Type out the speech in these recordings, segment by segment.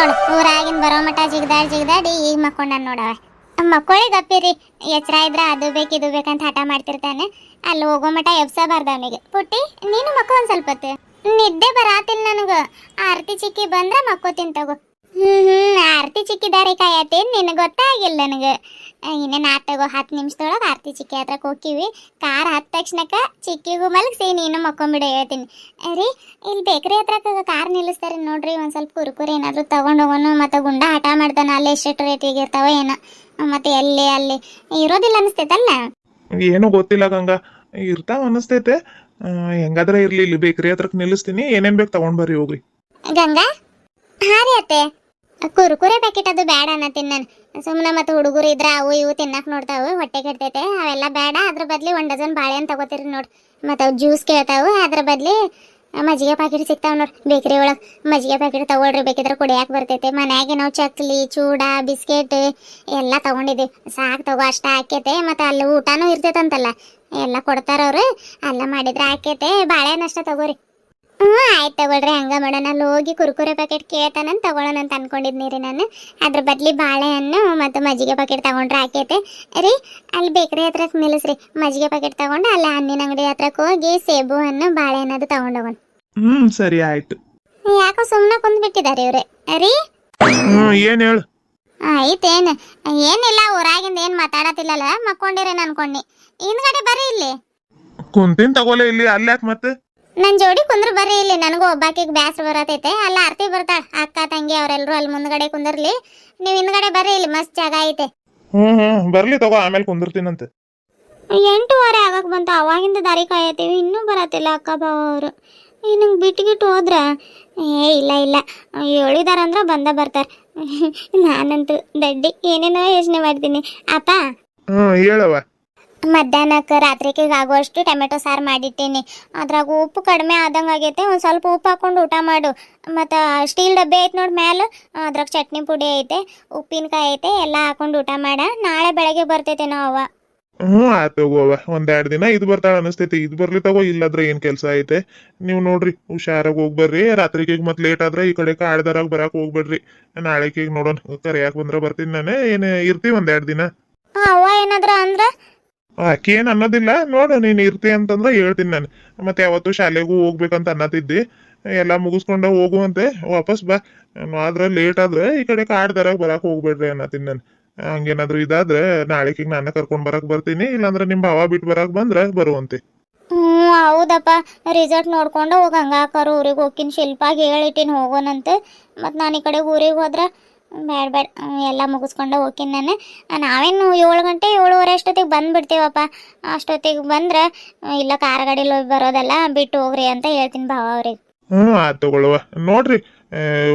ನೋಡು ಊರಾಗಿನ ಬರೋ ಮಟ ಜಿಗದಾಡಿ ಈಗ ಮಕ್ಕೊಂಡ ನೋಡವ. ಮಕ್ಕಳೇ ಗಪ್ಪಿರಿ, ಎಚ್ಚರ ಇದ್ರ ಅದು ಬೇಕು ಇದು ಬೇಕಂತ ಹಠ ಮಾಡ್ತಿರ್ತಾನೆ. ಅಲ್ಲಿ ಹೋಗೋ ಮಟ ಎಬ್ಸಬಾರ್ದು ಅವನಿಗೆ. ಪುಟ್ಟಿ ನೀನು ಮಕ್ಕೊ ಒಂದ್ ಸ್ವಲ್ಪ ಹೊತ್ತು. ನಿದ್ದೆ ಬರಾತಿಲ್ಲ ನನಗ. ಆರತಿ ಚಿಕ್ಕಿ ಬಂದ್ರ ಮಕ್ಕೋತೀನಿ ತಗೋ. ಆರತಿ ಚಿಕ್ಕಿ ದಾರಿ ಕಾಯತ್ತೇನ್ ನಿನಗೆ ಗೊತ್ತಾಗಿಲ್ಲ ನನಗೆ. ಇನ್ನೇನು ತಗೋ 10 ನಿಮಿಷದೊಳಗೆ ಆರತಿ ಚಿಕ್ಕಿ ಹತ್ರಕ್ಕೆ ಹೋಗ್ತೀವಿ. ಕಾರ್ ಹತ್ತ ತಕ್ಷಣಕ್ಕ ಚಿಕ್ಕಿಗೂ ಮಲಗಿಸಿ ನೀನು ಮಕ್ಕೊಂಬಿಡು ಹೇಳ್ತೀನಿ ರೀ. ಇಲ್ಲಿ ಬೇಕ್ರಿ ಹತ್ರಕ್ಕೆ ಕಾರ್ ನಿಲ್ಲಿಸ್ತಾರೆ ನೋಡ್ರಿ. ಒಂದು ಸ್ವಲ್ಪ ಕುರುಕುರಿ ಏನಾದರೂ ತಗೊಂಡು ಹೋಗೋನು. ಮತ್ತು ಗುಂಡ ಹಠ ಮಾಡ್ತಾನೆ ಅಲ್ಲೇ ಎಷ್ಟು ರೇಟಿಗೆ ಇರ್ತಾವ ಏನೋ. ಮತ್ತೆ ಎಲ್ಲಿ ಅಲ್ಲಿ ಇರೋದಿಲ್ಲ ಅನಿಸ್ತೈತಲ್ಲ. ಏನೋ ಗೊತ್ತಿಲ್ಲ ಗಂಗಾ, ಇರ್ತಾವ ಅನಿಸ್ತೈತೆ. ಹೆಂಗಾದ್ರೆ ಇರ್ಲಿ, ಇಲ್ಲಿ ಬೇಕ್ರಿ ಹತ್ರಕ್ಕೆ ನಿಲ್ಲಿಸ್ತೀನಿ. ಏನೇನ್ ಬೇಕು ತಗೊಂಡ್ ಬರ್ರಿ ಹೋಗ್ರಿ. ಗಂಗಾ ಹಾ ರೀ ಅತ್ತೆ. ಕುರುಕುರೆ ಪ್ಯಾಕೆಟ್ ಅದು ಬೇಡ ಅನ್ನತ್ತೀನಿ ನಾನು. ಸುಮ್ಮನೆ ಮತ್ತು ಹುಡುಗರು ಇದ್ರ ಅವು ಇವು ತಿನ್ನಕ್ಕೆ ನೋಡ್ತಾವೆ, ಹೊಟ್ಟೆ ಕೆಡ್ತೈತೆ. ಅವೆಲ್ಲ ಬೇಡ. ಅದ್ರ ಬದ್ಲಿ 1 ಡಜನ್ ಬಾಳೆಹಣ್ಣು ತಗೋತೀರಿ ನೋಡಿ. ಮತ್ತು ಅವು ಜ್ಯೂಸ್ ಕೇಳ್ತಾವೆ. ಅದ್ರ ಬದ್ಲಿ ಮಜ್ಜಿಗೆ ಪ್ಯಾಕೆಟ್ ಸಿಗ್ತಾವೆ ನೋಡಿ ಬೇಕ್ರಿ ಒಳಗೆ. ಮಜ್ಜಿಗೆ ಪ್ಯಾಕೆಟ್ ತಗೊಳ್ರಿ, ಬೇಕಿದ್ರೆ ಕುಡಿಯಾಕೆ ಬರ್ತೈತೆ. ಮನ್ಯಾಗೆ ನಾವು ಚಕ್ಲಿ ಚೂಡ ಬಿಸ್ಕೆಟ್ ಎಲ್ಲ ತಗೊಂಡಿದ್ದೀವಿ. ಸಾಕು ತಗೋ, ಅಷ್ಟ ಹಾಕೈತೆ. ಮತ್ತು ಅಲ್ಲಿ ಊಟನೂ ಇರ್ತೈತಂತಲ್ಲ, ಎಲ್ಲ ಕೊಡ್ತಾರವ್ರು. ಅಲ್ಲ ಮಾಡಿದ್ರೆ ಹಾಕೈತೆ. ಬಾಳೆಹಣ್ಣು ಅಷ್ಟೇ ತಗೋರಿ. ಆಯ್ತು ತಗೊಳ್ರಿ, ಹಂಗ ಮಾಡೋಣ. ಅಲ್ಲಿ ಹೋಗಿ ಕುರುಕುರೆ ಪ್ಯಾಕೆಟ್ ಕೇಳ್ತಾನಂತ ತಗೊಳ್ಳೋಣ ಅಂತ ಅನ್ಕೊಂಡಿದ್ನಿ ರೀ ನಾನು. ಅದ್ರ ಬದ್ಲಿ ಬಾಳೆಹಣ್ಣು ಮತ್ತು ಮಜ್ಜಿಗೆ ಪ್ಯಾಕೆಟ್ ತಗೊಂಡ್ರೆ ಆಕೈತೆ ರೀ. ಅಲ್ಲಿ ಬೇಕ್ರಿ ಹತ್ರಕ್ಕೆ ನಿಲ್ಲಿಸ್ರಿ. ಮಜ್ಜಿಗೆ ಪ್ಯಾಕೆಟ್ ತಗೊಂಡು ಅಲ್ಲಿ ಹಣ್ಣಿನ ಅಂಗಡಿ ಹತ್ರಕ್ಕೆ ಹೋಗಿ ಸೇಬು ಹಣ್ಣು ಬಾಳೆಹಣ್ಣು ಅದು ತಗೊಂಡೋಗೋಣ. ಸರಿ ಆಯ್ತು. ಯಾಕೋ ಸುಮ್ಮನೆ ಕುಂದ್ಬಿಟ್ಟಿದ್ದಾರೆ ಇವ್ರೆ ರೀ. ಏನ್ ಹೇಳು. ಆಯ್ತೇನು? ಏನಿಲ್ಲ, ಊರಾಗಿಂದ ಏನು ಮಾತಾಡತಿಲ್ಲಲ್ಲ, ಮಕ್ಕೊಂಡಿರೇನು ಅನ್ಕೊಂಡಿ. ಹಿಂದ್ಗಡೆ ಬರ್ರಿ ಇಲ್ಲಿ. ಕುಂತಿನ್ ತಗೋಲೆ ಇಲ್ಲಿ, ಅಲ್ಲಾಕ್ ಮತ್ತೆ ನನ್ನ ಜೋಡಿ ಕುಂದ್ರ ಬರ್ರಿ ಇಲ್ಲಿ. ನನಗೂ ಒಬ್ಬಾಕಿಗೆ ಬ್ಯಾಸ್ರ ಬರತೈತೆ. ಅಲ್ಲ ಆರ್ತಿ ಬರ್ತಾಳ, ಅಕ್ಕ ತಂಗಿ ಅವರೆಲ್ಲರೂ ಅಲ್ಲಿ ಮುಂದ್ಗಡೆ ಕುಂದರ್ಲಿ. ನೀವು ಹಿಂದ್ಗಡೆ ಬರ್ರಿ, ಇಲ್ಲಿ ಮಸ್ತ್ ಜಾಗ ಐತೆ. ಬರ್ಲಿ ತಗೋ, ಆಮೇಲೆ ಕುಂದಿರ್ತೀನಂತೆ. 8:15 ಆಗಕ್ಕೆ ಬಂತು. ಅವಾಗಿಂದ ದಾರಿ ಕಾಯತ್ತೀವಿ, ಇನ್ನೂ ಬರತ್ತಿಲ್ಲ ಅಕ್ಕ ಬಾವ ಅವರು. ನಂಗೆ ಬಿಟ್ಗಿಟ್ಟು ಹೋದ್ರ ಇಲ್ಲ ಹೇಳಿದಾರಂದ್ರೆ ಬರ್ತಾರೆ. ನಾನಂತೂ ದಡ್ಡಿ ಏನೇನೋ ಯೋಚನೆ ಮಾಡ್ತೀನಿ. ಅಪ್ಪ ಹೇಳವ. ಮಧ್ಯಾಹ್ನಕ್ಕೆ ರಾತ್ರಿಗೆ ಆಗುವಷ್ಟು ಟೊಮೆಟೊ ಸಾರು ಮಾಡಿಟ್ಟೀನಿ. ಅದ್ರಾಗ ಉಪ್ಪು ಕಡಿಮೆ ಆದಂಗೆ ಆಗೈತೆ. ಒಂದು ಸ್ವಲ್ಪ ಉಪ್ಪು ಹಾಕೊಂಡು ಊಟ ಮಾಡು. ಮತ್ತು ಸ್ಟೀಲ್ ಡಬ್ಬೆ ಐತೆ ನೋಡಿ ಮ್ಯಾಲೆ, ಅದ್ರಾಗ ಚಟ್ನಿ ಪುಡಿ ಐತೆ, ಉಪ್ಪಿನಕಾಯಿ ಐತೆ, ಎಲ್ಲ ಹಾಕೊಂಡು ಊಟ ಮಾಡ. ನಾಳೆ ಬೆಳಗ್ಗೆ ಬರ್ತೈತೆ ನಾವು. ಆಯ್ತು ತಗೋವ. 1-2 ದಿನ ಇದು ಬರ್ತಾಳ ಅನಿಸ್ತೈತಿ. ಇದು ಬರ್ಲಿ ತಗೋ, ಇಲ್ಲಾದ್ರೆ ಏನ್ ಕೆಲ್ಸ ಐತೆ. ನೀವು ನೋಡ್ರಿ ಹುಷಾರಾಗಿ ಹೋಗ್ಬರ್ರಿ. ರಾತ್ರಿಗೆ ಮತ್ತೆ ಲೇಟ್ ಆದ್ರೆ ಈ ಕಡೆ ಕಾಡ್ದಾರಾಗ ಬರಾಕ್ ಹೋಗ್ಬೇಡ್ರಿ. ನಾಳೆಗೆ ನೋಡೋಣ, ಕರಿಯಾಕ್ ಬಂದ್ರ ಬರ್ತೀನಿ ನಾನು. ಏನ್ ಇರ್ತೀವಿ 1-2 ದಿನ. ಅವ್ವ ಏನಾದ್ರ ಅಂದ್ರ ಆಕಿ ಏನ್ ಅನ್ನೋದಿಲ್ಲ. ನೋಡು, ನೀನ್ ಇರ್ತಿ ಅಂತಂದ್ರೆ ಹೇಳ್ತೀನಿ ನಾನು. ಮತ್ತೆ ಯಾವತ್ತು ಶಾಲೆಗೂ ಹೋಗ್ಬೇಕಂತ ಅನ್ನತಿದ್ದಿ. ಎಲ್ಲ ಮುಗಿಸ್ಕೊಂಡ ಹೋಗುವಂತೆ ವಾಪಸ್ ಬಾ. ಆದ್ರೆ ಲೇಟ್ ಆದ್ರೆ ಈ ಕಡೆ ಕಾಡ್ದಾರಾಗ ಬರಾಕ್ ಹೋಗ್ಬೇಡ್ರಿ ಅನ್ನತೀನಿ ನಾನು. ಹಂಗೇನಾದ್ರು ಇದಾದ್ರೆ ನಾಳೆಗೆ ನಾನು ಕರ್ಕೊಂಡ್ ಬರಕ್ ಬರ್ತೀನಿ. ಇಲ್ಲಾಂದ್ರೆ ನಿಮ್ ಭಾವ ಬಿಟ್ಟು ಬರಕ್ ಬಂದ್ರೆ ಬರುವಂತೆ. ಹೌದಪ್ಪ. ರಿಸಲ್ಟ್ ನೋಡ್ಕೊಂಡು ಹೋಗಂಗ ಅಕ್ಕಾರು ಊರಿಗೆ ಹೋಗ್ತೀನಿ. ಶಿಲ್ಪಾಗಿ ಹೇಳಿಟ್ಟಿನಿ ಹೋಗೋಣಂತೆ. ಮತ್ತು ನಾನು ಈ ಕಡೆ ಊರಿಗೆ ಹೋದ್ರೆ ಬೇಡ ಎಲ್ಲ ಮುಗಿಸ್ಕೊಂಡು ಹೋಗ್ತೀನಿ ನಾನು. ನಾವೇನು 7 ಗಂಟೆ 7:15 ಅಷ್ಟೊತ್ತಿಗೆ ಬಂದುಬಿಡ್ತೀವಪ್ಪ. ಅಷ್ಟೊತ್ತಿಗೆ ಬಂದ್ರೆ ಇಲ್ಲ ಕಾರ್ ಗಾಡೀಲಿ ಹೋಗಿ ಬರೋದಲ್ಲ, ಬಿಟ್ಟು ಹೋಗ್ರಿ ಅಂತ ಹೇಳ್ತೀನಿ ಭಾವ ಅವ್ರಿಗೆ. ಆಯ್ತು ತಗೊಳ್ಳುವ. ನೋಡ್ರಿ,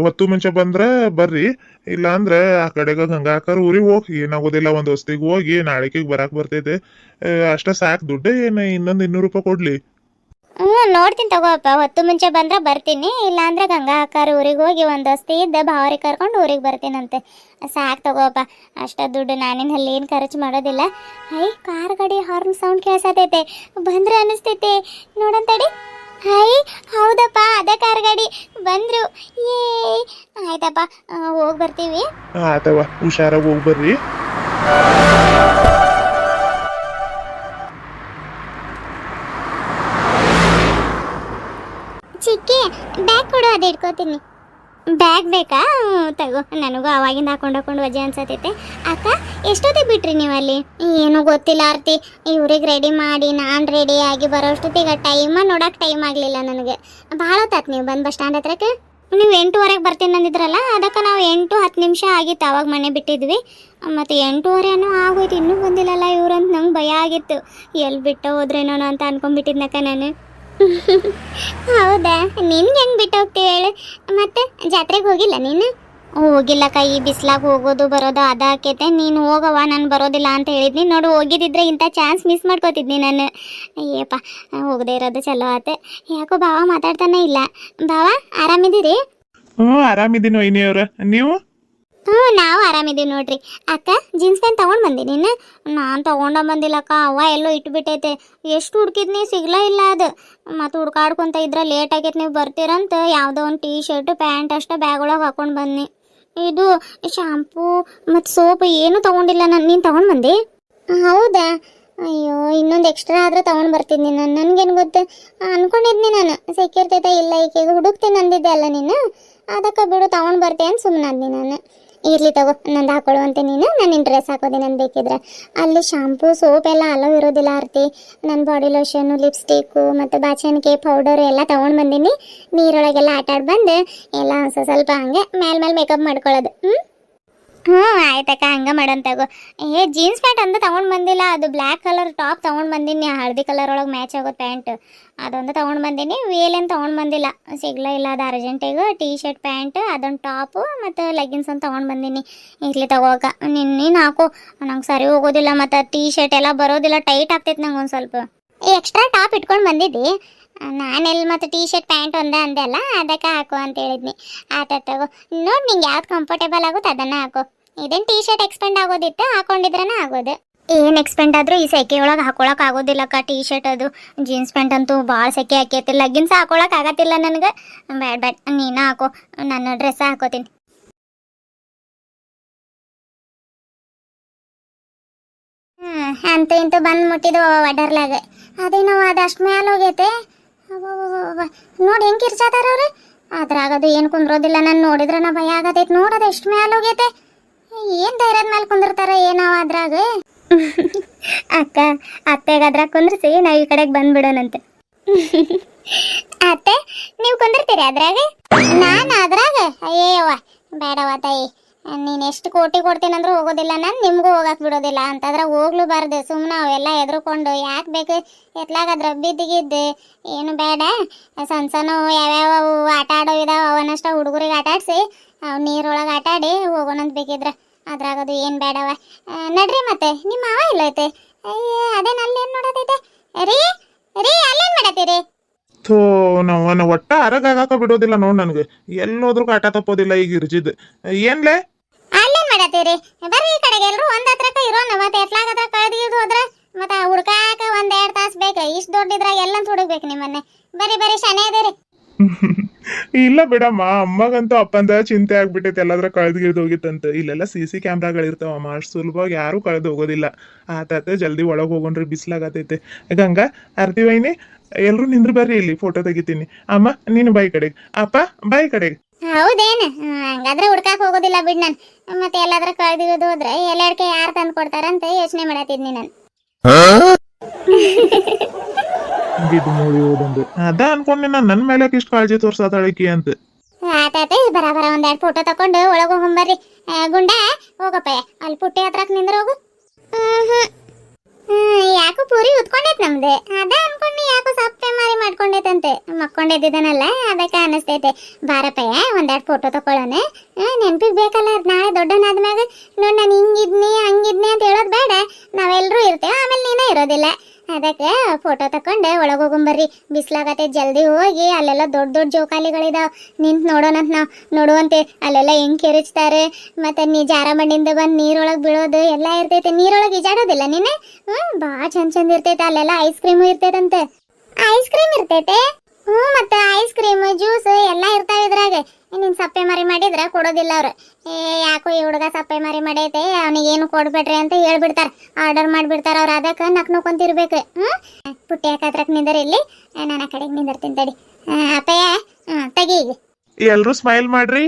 ಹೊತ್ತು ಮುಂಚೆ ಬಂದ್ರೆ ಬರ್ರಿ. ಇಲ್ಲ ಅಂದ್ರೆ ಆ ಕಡೆಗ ಗಂಗಾಕರ್ ಊರಿಗೆ ಹೋಗಿ, ಏನಾಗೋದಿಲ್ಲ. ಒಂದ್ ಹೊಸ್ತಿಗೆ ಹೋಗಿ ನಾಳೆಗೆ ಬರಾಕ್ ಬರ್ತೈತೆ. ಅಷ್ಟ ಸಾಕ್ ದುಡ್ಡು. ಏನ ಇನ್ನೊಂದು 200 ರೂಪಾಯಿ ಕೊಡ್ಲಿ? ನೋಡ್ತೀನಿ ತಗೋಪ್ಪ. ಹೊತ್ತು ಮುಂಚೆ ಬಂದ್ರೆ ಬರ್ತೀನಿ. ಇಲ್ಲಾಂದ್ರೆ ಗಂಗಾ ಅಕ್ಕಾರ ಊರಿಗೆ ಹೋಗಿ ಒಂದು ಹೊಸ್ತಿ ಇದ್ದ ಭಾವರಿಗೆ ಕರ್ಕೊಂಡು ಊರಿಗೆ ಬರ್ತೀನಂತೆ. ಸಾಕು ತಗೋಪ್ಪ. ಅಷ್ಟ ದುಡ್ಡು ನಾನಿನ ಅಲ್ಲಿ ಏನು ಖರ್ಚು ಮಾಡೋದಿಲ್ಲ. ಕಾರ್ ಗಾಡಿ ಹಾರ್ನ್ ಸೌಂಡ್ ಕೇಳಿಸತೈತೆ. ಬಂದ್ರೆ ಅನಿಸ್ತೈತೆ ನೋಡಂತಡಿ. ಹೌದಪ್ಪ, ಅದ ಕಾರ್ ಗಾಡಿ ಬಂದ್ರು. ಆಯ್ತಪ್ಪ, ಹೋಗಿ ಬರ್ತೀವಿ. ಆತವ, ಹುಷಾರಾಗಿ ಹೋಗಿ ಬರ್ರಿ. ಚಿಕ್ಕಿ ಬ್ಯಾಗ್ ಕೊಡು, ಅದು ಇಟ್ಕೋತೀನಿ. ಬ್ಯಾಗ್ ಬೇಕಾ? ತಗೋ. ನನಗೂ ಅವಾಗಿಂದ ಹಾಕೊಂಡು ವಜೆ ಅನ್ಸತೈತೆ. ಅಕ್ಕ ಎಷ್ಟೊತ್ತಿಗೆ ಬಿಟ್ರಿ ನೀವು ಅಲ್ಲಿ? ಏನೂ ಗೊತ್ತಿಲ್ಲ ಆರ್ತಿ. ಇವ್ರಿಗೆ ರೆಡಿ ಮಾಡಿ ನಾನು ರೆಡಿ ಆಗಿ ಬರೋಷ್ಟೊತ್ತಿಗೆ ನೋಡೋಕೆ ಟೈಮ್ ಆಗಲಿಲ್ಲ ನನಗೆ. ಭಾಳ ಹೊತ್ತಾತು ನೀವು ಬಂದು ಬಸ್ ಸ್ಟ್ಯಾಂಡ್ ಹತ್ರಕ್ಕೆ. ನೀವು 8:15 ಬರ್ತೀನಿ ಅಂದಿದ್ರಲ್ಲ, ಅದಕ್ಕೆ ನಾವು 8-10 ನಿಮಿಷ ಆಗಿತ್ತು ಅವಾಗ ಮನೆ ಬಿಟ್ಟಿದ್ವಿ. ಮತ್ತು 8:15 ಆಗೋಯ್ತು, ಇನ್ನೂ ಬಂದಿಲ್ಲಲ್ಲ ಇವ್ರಂತ ನಂಗೆ ಭಯ ಆಗಿತ್ತು. ಎಲ್ಲಿ ಬಿಟ್ಟು ಹೋದ್ರೇನೋ ಅಂತ ಅನ್ಕೊಂಡ್ಬಿಟ್ಟಿದ್ನಕ್ಕ ನಾನು. ಹೌದಾ? ನಿನ್ಗೆ ಹೆಂಗೆ ಬಿಟ್ಟು ಹೋಗ್ತೀವಿ ಹೇಳು? ಮತ್ತೆ ಜಾತ್ರೆಗೆ ಹೋಗಿಲ್ಲ ನೀನು? ಹೋಗಿಲ್ಲಕ್ಕ. ಈ ಬಿಸ್ಲಾಗ ಹೋಗೋದು ಬರೋದು ಅದಾಕೈತೆ. ನೀನು ಹೋಗವ, ನಾನು ಬರೋದಿಲ್ಲ ಅಂತ ಹೇಳಿದ್ನಿ ನೋಡು. ಹೋಗಿದ್ದಿದ್ರೆ ಇಂಥ ಚಾನ್ಸ್ ಮಿಸ್ ಮಾಡ್ಕೋತಿದ್ನಿ ನಾನು. ಅಯ್ಯಪ್ಪ, ಹೋಗದೆ ಇರೋದು ಚಲೋ ಆತೆ. ಯಾಕೋ ಭಾವ ಮಾತಾಡ್ತಾನೆ ಇಲ್ಲ. ಭಾವ ಆರಾಮಿದ್ದೀರಿ? ಆರಾಮಿದ್ದೀನಿ ವೈನಿಯವ್ರ. ನೀವು? ನಾವು ಆರಾಮಿದ್ದೀವಿ ನೋಡ್ರಿ. ಅಕ್ಕ ಜೀನ್ಸ್ ಪ್ಯಾಂಟ್ ತೊಗೊಂಡು ಬಂದಿ ನೀನು? ನಾನು ತೊಗೊಂಡ ಬಂದಿಲ್ಲಕ್ಕ. ಅವ್ವ ಎಲ್ಲೋ ಇಟ್ಬಿಟ್ಟೈತೆ. ಎಷ್ಟು ಹುಡುಕಿದ್ನಿ, ಸಿಗ್ಲೇ ಇಲ್ಲ ಅದು. ಮತ್ತು ಹುಡ್ಕಾಡ್ಕೊಂತ ಇದ್ರೆ ಲೇಟ್ ಆಗೈತೆ, ನೀವು ಬರ್ತೀರಂತ ಯಾವುದೋ ಒಂದು ಟೀ ಶರ್ಟು ಪ್ಯಾಂಟ್ ಅಷ್ಟೇ ಬ್ಯಾಗ್ ಒಳಗೆ ಹಾಕೊಂಡು ಬನ್ನಿ. ಇದು ಶಾಂಪೂ ಮತ್ತು ಸೋಪ್ ಏನು ತಗೊಂಡಿಲ್ಲ ನಾನು. ನೀನು ತಗೊಂಡು ಬಂದೆ? ಹೌದಾ? ಅಯ್ಯೋ, ಇನ್ನೊಂದು ಎಕ್ಸ್ಟ್ರಾ ಆದ್ರೆ ತಗೊಂಡು ಬರ್ತಿದ್ನಿ ನಾನು. ನನಗೇನು ಗೊತ್ತು, ಅನ್ಕೊಂಡಿದ್ನಿ ನಾನು ಸಿಕ್ಕಿರ್ತೈತೆ ಇಲ್ಲ ಈಕೆಗೆ ಹುಡುಕ್ತೀನಿ ಅಂದಿದ್ದೆ ಅಲ್ಲ ನೀನು. ಅದಕ್ಕೆ ಬಿಡು ತಗೊಂಡು ಬರ್ತೆ ಅಂತ ಸುಮ್ಮನಾದ್ನಿ ನಾನು. ಇರ್ಲಿ ತಗೋ, ನಂದು ಹಾಕೊಳ್ಳುವಂತೆ ನೀನು, ನಾನು ನಿನ್ನ ಡ್ರೆಸ್ ಹಾಕೋದಿ ನಾನು ಬೇಕಿದ್ರೆ. ಅಲ್ಲಿ ಶಾಂಪೂ ಸೋಪ್ ಎಲ್ಲ ಅಲೋ ಇರೋದಿಲ್ಲ ಆರ್ತಿ. ನನ್ನ ಬಾಡಿ ಲೋಷನು, ಲಿಪ್ಸ್ಟಿಕ್ಕು ಮತ್ತು ಬಾಚಣಿಕೆ ಪೌಡರ್ ಎಲ್ಲ ತೊಗೊಂಡು ಬಂದೀನಿ. ನೀರೊಳಗೆಲ್ಲ ಆಟಾಡಿ ಬಂದು ಎಲ್ಲ ಸ್ವಲ್ಪ ಹಂಗೆ ಮೇಲೆ ಮೇಕಪ್ ಮಾಡ್ಕೊಳ್ಳೋದು. ಆಯ್ತಕ್ಕ, ಹಂಗೆ ಮಾಡೋಣ ತಗೋ. ಜೀನ್ಸ್ ಪ್ಯಾಂಟ್ ಅಂತ ತೊಗೊಂಡು ಬಂದಿಲ್ಲ, ಅದು ಬ್ಲ್ಯಾಕ್ ಕಲರ್ ಟಾಪ್ ತೊಗೊಂಡು ಬಂದೀನಿ, ಹಳದಿ ಕಲರ್ ಒಳಗೆ ಮ್ಯಾಚ್ ಆಗೋದು ಪ್ಯಾಂಟ್, ಅದೊಂದು ತೊಗೊಂಡು ಬಂದೀನಿ. ವೇಲೇನು ತೊಗೊಂಡು ಬಂದಿಲ್ಲ, ಸಿಗ್ಲೇ ಇಲ್ಲ ಅದು ಅರ್ಜೆಂಟಿಗೆ. ಟೀ ಶರ್ಟ್ ಪ್ಯಾಂಟ್, ಅದೊಂದು ಟಾಪು ಮತ್ತು ಲೆಗ್ಗಿನ್ಸ್ ಅಂತ ತೊಗೊಂಡು ಬಂದೀನಿ. ಇರ್ಲಿ ತಗೋಕ, ನೀನು ಹಾಕೋ, ನಂಗೆ ಸರಿ ಹೋಗೋದಿಲ್ಲ, ಮತ್ತು ಟೀ ಶರ್ಟ್ ಎಲ್ಲ ಬರೋದಿಲ್ಲ, ಟೈಟ್ ಆಗ್ತೈತೆ ನಂಗೆ ಒಂದು ಸ್ವಲ್ಪ. ಎಕ್ಸ್ಟ್ರಾ ಟಾಪ್ ಇಟ್ಕೊಂಡು ಬಂದಿದ್ದಿ, ನಾನೆಲ್ಲಿ ಮತ್ತು ಟೀ ಶರ್ಟ್ ಪ್ಯಾಂಟ್ ಒಂದೇ ಅಂದೆ ಅಲ್ಲ, ಅದಕ್ಕೆ ಹಾಕು ಅಂತ ಹೇಳಿದ್ನಿ. ಆತ ತಗೋ, ನೋಡಿ ನಿಂಗೆ ಯಾವ್ದು ಕಂಫರ್ಟೇಬಲ್ ಆಗುತ್ತೆ ಅದನ್ನು ಹಾಕೋ. ಇದೇನು ಟೀ ಶರ್ಟ್ ಎಕ್ಸ್ಪೆಂಡ್ ಆಗೋದಿತ್ತು, ಹಾಕೊಂಡಿದ್ರನ ಆಗೋದು. ಏನು ಎಕ್ಸ್ಪೆಂಡ್ ಆದರೂ ಈ ಸೆಕೆ ಒಳಗೆ ಹಾಕೊಳಕ್ಕೆ ಆಗೋದಿಲ್ಲಕ್ಕ. ಟೀ ಶರ್ಟ್ ಅದು ಜೀನ್ಸ್ ಪ್ಯಾಂಟ್ ಅಂತೂ ಭಾಳ ಸೆಕೆ ಹಾಕೈತಿ, ಲಗ್ಗಿನ್ಸ್ ಹಾಕೊಳಕ್ಕೆ ಆಗತ್ತಿಲ್ಲ ನನಗೆ. ಬ್ಯಾಡ ನೀನು ಹಾಕೋ, ನಾನು ಡ್ರೆಸ್ ಹಾಕೋತೀನಿ. ಅಂತೂ ಇಂತೂ ಬಂದು ಮುಟ್ಟಿದ್ದು ವಡರ್ಲಾಗ. ಅದೇನೋ ಅದು ಅಷ್ಟು ಮ್ಯಾಲ ಹೋಗೈತೆ. ನೋಡಿ ಹೆಂಗೆ ಕಿರ್ಚಾತಾರ ಅವ್ರು. ಅದ್ರಾಗದು ಏನು ಕುಂದ್ರೋದಿಲ್ಲ, ನಾನು ನೋಡಿದ್ರೆ ನಾ ಭಯ ಆಗತೈತೆ. ನೋಡೋದು ಎಷ್ಟು ಮ್ಯಾಲ ಹೋಗೈತೆ, ಏನು ಧೈರ್ಯದ ಮೇಲೆ ಕುಂದಿರ್ತಾರ ಏನೋ ಅದ್ರಾಗ. ಅಕ್ಕ, ಅತ್ತೆಗೆ ಅದ್ರಾಗ ಕುಂದ್ರಿಸಿ ನಾವು ಈ ಕಡೆಗೆ ಬಂದ್ಬಿಡೋಣಂತೆ. ಅತ್ತೆ, ನೀವು ಕುಂದಿರ್ತೀರಿ ಅದ್ರಾಗ? ನಾನು ಅದ್ರಾಗ? ಅಯ್ಯವ್ವ ಬೇಡವ ತಾಯಿ, ನೀನು ಎಷ್ಟು ಕೋಟಿ ಕೊಡ್ತೀನಂದ್ರೂ ಹೋಗೋದಿಲ್ಲ ನಾನು, ನಿಮಗೂ ಹೋಗಕ್ಕೆ ಬಿಡೋದಿಲ್ಲ ಅಂತಂದ್ರೆ ಹೋಗ್ಲೂಬಾರ್ದು. ಸುಮ್ಮನೆ ಅವೆಲ್ಲ ಎದ್ರುಕೊಂಡು ಯಾಕೆ ಬೇಕು, ಎತ್ಲಾಗ ಅದ್ರ ಬಿದ್ದಿಗಿದ್ದು ಏನು ಬೇಡ. ಸಣ್ಣ ಯಾವ್ಯಾವ ಆಟ ಆಡೋ ಇದಾವೆ ಅವನ್ನಷ್ಟ ಹುಡುಗರಿಗೆ ಆಟ ಆಡಿಸಿ ಅವು ನೀರೊಳಗೆ ಆಟ ಆಡಿ ಹೋಗೋಣಂತ ಬೇಕಿದ್ರೆ. ಅದ್ರಾಗದು ಏನು ಬೇಡವ. ನಡ್ರಿ ಮತ್ತೆ, ನಿಮ್ಮ ಮಾವ ಇಲ್ಲೈತೆ? ಅದೇನು ಅಲ್ಲೇನು ನೋಡೋದೈತೆ ರೀ? ಅಲ್ಲೇನು ಮಾಡತ್ತೀರಿ? ಥೋ, ನಾವು ಒಟ್ಟ ಆಗಾಕ ಬಿಡೋದಿಲ್ಲ ನೋಡ್ ನನಗೆ. ಎಲ್ಲೋದ್ರೂ ಕಾಟ ತಪ್ಪೋದಿಲ್ಲ ಈಗ ಇರ್ಜಿದ್. ಏನ್ಲೇ ಅಲ್ಲೇನು ಮಾಡತ್ತೀರಿ? ಬರ್ರಿ ಈ ಕಡೆಗೆ ಎಲ್ಲರೂ ಒಂದು ಹತ್ರಕ್ಕೆ ಇರೋಣ. ಮತ್ತೆ ಎತ್ಲಾಗತ್ರ ಕಳೆದಿದ್ದು ಹೋದ್ರೆ ಮತ್ತೆ ಹುಡ್ಕಾಕ 1-2 ತಾಸು ಬೇಕು. ಇಷ್ಟು ದೊಡ್ಡಿದ್ರಾಗ ಎಲ್ಲಂತ ಹುಡುಕ್ಬೇಕು ನಿಮ್ಮನ್ನೇ. ಬರ್ರಿ ಶಾನೆ ಅದೇರಿ. ಇಲ್ಲ ಬಿಡಮ್ಮ, ಅಮ್ಮಗಂತೂ ಅಪ್ಪಂದ ಚಿಂತೆ ಆಗ್ಬಿಟ್ಟೈತೆ, ಎಲ್ಲಾದ್ರ ಕಳೆದು ಹೋಗಿತ್ತಂತ. ಇಲ್ಲೆಲ್ಲ CC ಕ್ಯಾಮ್ರಾಗಳಿರ್ತಾವಮ್ಮ, ಅಷ್ಟು ಸುಲಭವಾಗಿ ಯಾರು ಕಳೆದು ಹೋಗೋದಿಲ್ಲ. ಆತತೆ ಜಲ್ದಿ ಒಳಗೆ ಹೋಗೋಣ್ರಿ, ಬಿಸಿಲಾಗತೈತೆ. ಗಂಗಾ, ಆರ್ತಿ ವೈನಿ ಎಲ್ರು ನಿಂದ್ರ ಬರ್ರಿ, ಇಲ್ಲಿ ಫೋಟೋ ತೆಗಿತೀನಿ. ಅಮ್ಮ ನೀನು ಬಾಯಿ ಕಡೆಗೆ, ಅಪ್ಪ ಬಾಯಿ ಕಡೆಗೆ. ಹೌದೇನು? ಹಂಗಾದ್ರೆ ಹುಡ್ಕಾಕ್ ಹೋಗೋದಿಲ್ಲ ಬಿಡ್ ನಾನು. ಮತ್ತೆ ಎಲ್ಲಾದ್ರ ಕಳೆದಿರೋದು ಹೋದ್ರೆ ಎಲ್ಲಾಡ್ಕೆ ಯಾರು ತಂದು ಕೊಡ್ತಾರಂತ ಯೋಚನೆ ಮಾಡತ್ತಿದ್ನಿ ನಾನು. ಬಿದ್ದು ಮೂಳಿ ಹೋದಂದು ಅದ ಅನ್ಕೊಂಡೆ ನಾನು, ನನ್ನ ಮೇಲೆ ಇಷ್ಟು ಕಾಳಜಿ ತೋರ್ಸತಾಳಿಕಿ ಅಂತ. ಆತಾತ, ಬರ 1-2 ಫೋಟೋ ತಕೊಂಡು ಒಳಗೆ ಹೋಗ್ಬರ್ರಿ. ಗುಂಡ ಹೋಗಪ್ಪ, ಅಲ್ಲಿ ಪುಟ್ಟಿ ಹತ್ರಕ್ ನಿಂದ್ರ ಹೋಗು. ಯಾಕೋ ಪೂರಿ ಉತ್ಕೊಂಡೈತ್ ನಮ್ದು. ಅದ ಅನ್ಕೊಂಡು ಯಾಕೋ ಸಪ್ಪೆ ಮಾರಿ ಮಾಡ್ಕೊಂಡೈತಂತೆ. ಮಕ್ಕೊಂಡಿದ್ದಾನಲ್ಲ ಅದಕ್ಕೆ ಅನಿಸ್ತೈತೆ. ಬಾರಪ್ಪಯ್ಯ 1-2 ಫೋಟೋ ತಕೊಳ್ಳೋಣ, ನೆನ್ಪಿಗೆ ಬೇಕಲ್ಲ. ನಾಳೆ ದೊಡ್ಡನಾದ್ಮ್ಯಾಗ ನೋಡಿ ನಾನು ಹಿಂಗಿದ್ನಿ ಹಂಗಿದ್ನಿ ಅಂತ ಹೇಳೋದು ಬೇಡ. ನಾವೆಲ್ಲರೂ ಇರ್ತೇವೆ, ಆಮೇಲೆ ನೀನೇ ಇರೋದಿಲ್ಲ. ಅದಕ್ಕೆ ಫೋಟೋ ತಕೊಂಡು ಒಳಗೆ ಹೋಗೊಂಬರ್ರಿ. ಬಿಸಿಲಾಗತ್ತೆ, ಜಲ್ದಿ ಹೋಗಿ. ಅಲ್ಲೆಲ್ಲ ದೊಡ್ಡ ಜೋಕಾಲಿಗಳಿದಾವೆ, ನಿಂತು ನೋಡೋಣಂತ ನಾವು. ನೋಡುವಂತೆ ಅಲ್ಲೆಲ್ಲ ಹೆಂಗೆ ಕೆರಿಚ್ತಾರೆ, ಮತ್ತು ಜಾರ ಮಣ್ಣಿಂದ ಬಂದು ನೀರೊಳಗೆ ಬೀಳೋದು ಎಲ್ಲ ಇರ್ತೈತೆ. ನೀರೊಳಗೆ ಈಜಾಡೋದಿಲ್ಲ ನೀನು? ಭಾಳ ಚಂದ ಇರ್ತೈತೆ. ಅಲ್ಲೆಲ್ಲ ಐಸ್ ಕ್ರೀಮು ಇರ್ತೈತಂತೆ. ಐಸ್ ಕ್ರೀಮ್ ಇರ್ತೈತೆ? ಮತ್ತು ಐಸ್ ಕ್ರೀಮ್ ಜ್ಯೂಸ್ ಎಲ್ಲ ಇರ್ತಾವೆ ಇದ್ರಾಗ. ನೀನು ಸಪ್ಪೆ ಮಾರಿ ಮಾಡಿದ್ರೆ ಕೊಡೋದಿಲ್ಲ ಅವ್ರು. ಯಾಕೋ ಈ ಹುಡುಗ ಸಪ್ಪೆ ಮಾರಿ ಮಾಡೈತೆ, ಅವನಿಗೆ ಏನು ಕೊಡ್ಬೇಡ್ರಿ ಅಂತ ಹೇಳ್ಬಿಡ್ತಾರೆ, ಆರ್ಡರ್ ಮಾಡಿಬಿಡ್ತಾರೆ ಅವ್ರು. ಅದಕ್ಕೆ ನಕ್ಕೊಂತಿರ್ಬೇಕು. ಪುಟ್ಟಿ ಹಾಕತ್ರಕ್ಕೆ ನಿಂದರಿ, ಇಲ್ಲಿ ನಾನು ಆ ಕಡೆಗೆ ನಿಂದಿರ್ತೀನಿ ತಡಿ. ಅಪ್ಪಯ್ಯ ತೆಗಿ ಈಗ. ಎಲ್ರು ಸ್ಮೈಲ್ ಮಾಡ್ರಿ.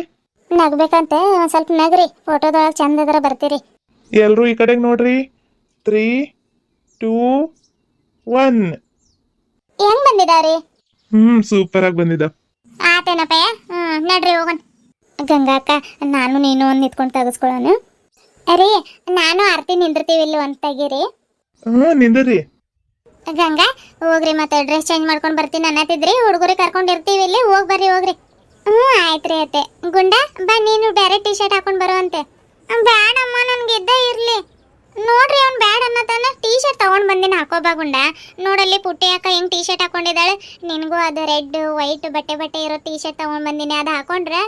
ನಗ್ಬೇಕಂತೆ ಒಂದು ಸ್ವಲ್ಪ ನಗ್ರಿ, ಫೋಟೋದೊಳಗೆ ಚಂದ ಇದ್ರೆ ಬರ್ತೀರಿ. ಎಲ್ರು ಈ ಕಡೆಗೆ ನೋಡ್ರಿ. 3, 2, 1. ಹೆಂಗ್ ಬಂದಿದಾವ್ರಿ? ಸೂಪರ್ ಆಗಿ ಬಂದಿದ್ದ. ಆತೇನಪ್ಪಯ್ಯ, ನಡ್ರಿ ಹೋಗೋಣ. ಗಂಗಾಕ್ಕ, ನಾನು ನೀನು ಒಂದು ನಿಂತ್ಕೊಂಡು ತೆಗೆಸ್ಕೊಳ್ಳೋಣ. ರೀ, ನಾನು ಆರ್ತಿ ನಿಂದಿರ್ತೀವಿ ಇಲ್ಲೋ ಅಂತ ತೆಗೀರಿ. ನಿಂದ್ರಿ. ಗಂಗಾ ಹೋಗ್ರಿ, ಮತ್ತೆ ಡ್ರೆಸ್ ಚೇಂಜ್ ಮಾಡ್ಕೊಂಡು ಬರ್ತೀನಿ ಅನ್ನತ್ತಿದ್ರಿ. ಹುಡುಗರಿಗೆ ಕರ್ಕೊಂಡಿರ್ತೀವಿ ಇಲ್ಲಿ, ಹೋಗಿ ಬರ್ರಿ. ಆಯ್ತು ರೀ ಅತ್ತೆ. ಗುಂಡ ಬಾ, ನೀನು ಬೇರೆ ಟೀ ಶರ್ಟ್ ಹಾಕೊಂಡು ಬರುವಂತೆ. ಬ್ಯಾಡಮ್ಮ, ನನಗೆ ಇದ್ದೇ ಇರಲಿ. ನೋಡ್ರಿ, ಅವ್ನು ಬ್ಯಾಡ್ ಅನ್ನತಾನ. ಟೀ ಶರ್ಟ್ ತೊಗೊಂಡು ಬಂದಿನ ಹಾಕೋಬಾ ಗುಂಡ. ನೋಡಲ್ಲಿ ಪುಟ್ಟಿ ಅಕ್ಕ ಹೆಂಗೆ ಟೀ ಶರ್ಟ್ ಹಾಕೊಂಡಿದ್ದಾಳೆ. ನಿನಗೂ ಅದು ರೆಡ್ ವೈಟ್ ಬಟ್ಟೆ ಇರೋ ಟೀ ಶರ್ಟ್ ತೊಗೊಂಡು ಬಂದಿನಿ. ಅದು ಹಾಕೊಂಡ್ರೆ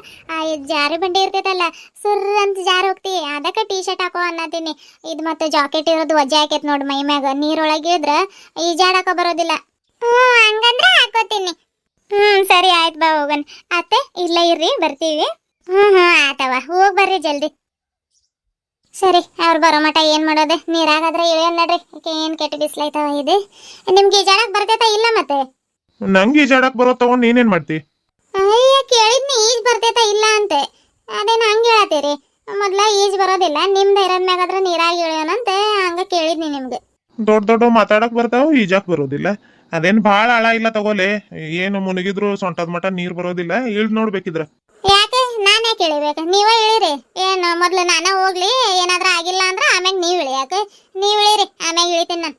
ಜಾರಿ ಬಂಡಿ ಇರ್ತೈತಲ್ಲ, ಸುರ್ರ ಅಂತ ಜಾರಿ ಹೋಗ್ತೀವಿ. ಅದಕ್ಕೆ ಟೀ ಶರ್ಟ್ ಹಾಕೋ ಅನ್ನತೀನಿ. ಇದು ಮತ್ತೆ ಜಾಕೆಟ್ ಇರೋದು ವಜ್ಜೆ ಹಾಕೈತೆ ನೋಡಿ ಮೈ ಮ್ಯಾಗ. ನೀರೊಳಗೆ ಇದ್ರೆ ಈಜಾಡಕ ಬರೋದಿಲ್ಲ. ಹಂಗಂದ್ರೆ ಹಾಕೋತೀನಿ. ಸರಿ ಆಯ್ತು, ಬಾ ಹೋಗೋಣ. ಅತ್ತೆ ಇಲ್ಲೇ ಇರ್ರಿ, ಬರ್ತೀವಿ. ಹ್ಞೂ ಆತವ ಹೋಗಿ ಬರ್ರಿ ಜಲ್ದಿ. ಸರಿ ಅವ್ರು ಬರೋ ಮಟ ಏನು ಮಾಡೋದೆ, ನೀರಾಗಾದ್ರೆ ಇಳಿಯೋಣ ನಡ್ರಿ. ಏನು ಕೆಟ್ಟ ಬಿಸಿಲೈತವ ಇದೆ. ನಿಮ್ಗೆ ಈಜಾಡಕ್ ಬರ್ತೈತಾ ಇಲ್ಲ ಮತ್ತೆ? ನಂಗೆ ಈಜಾಡಕ್ ಬರೋ ತಗೊಂಡ್ ನೀನೇನ್ ಮಾಡ್ತಿ? ಅಯ್ಯ ಕೇಳಿದ್ನಿ ಈಜ್ ಬರ್ತೈತಾ ಇಲ್ಲ ಅಂತೆ. ಅದೇನು ಹಂಗೆ ಹೇಳತ್ತೀರಿ? ಮೊದ್ಲ ಈಜ್ ಬರೋದಿಲ್ಲ, ನಿಮ್ದು ಇರೋದ್ ಮ್ಯಾಗಾದ್ರೆ ನೀರಾಗಿ ಇಳಿಯೋಣಂತೆ ಹಂಗ ಕೇಳಿದ್ನಿ ನಿಮ್ಗೆ. ದೊಡ್ಡ ಮಾತಾಡಕ್ ಬರ್ತಾವ, ಈಜಾಕ್ ಬರೋದಿಲ್ಲ. ಅದೇನ್ ಭಾಳ ಆಳ ಇಲ್ಲ ತಗೋಲೆ. ಏನು ಮುಳುಗಿದ್ರು ಸೊಂಟದ ಮಟ ನೀರ್ ಬರೋದಿಲ್ಲ. ಇಳ್ದ್ ನೋಡ್ಬೇಕಿದ್ರ. ಯಾಕೆ ನಾನು ಯಾಕೆ ಇಳಿಬೇಕು? ನೀವೇ ಇಳಿರಿ. ಏನು ಮೊದ್ಲು ನಾನೇ ಹೋಗ್ಲಿ, ಏನಾದ್ರೂ ಆಗಿಲ್ಲ ಅಂದ್ರೆ ಆಮ್ಯಾಗ ನೀವು ಇಳಿ. ಯಾಕೆ ನೀವು ಇಳಿರಿ, ಆಮ್ಯಾಗ ಇಳಿತೀನಿ ನಾನು.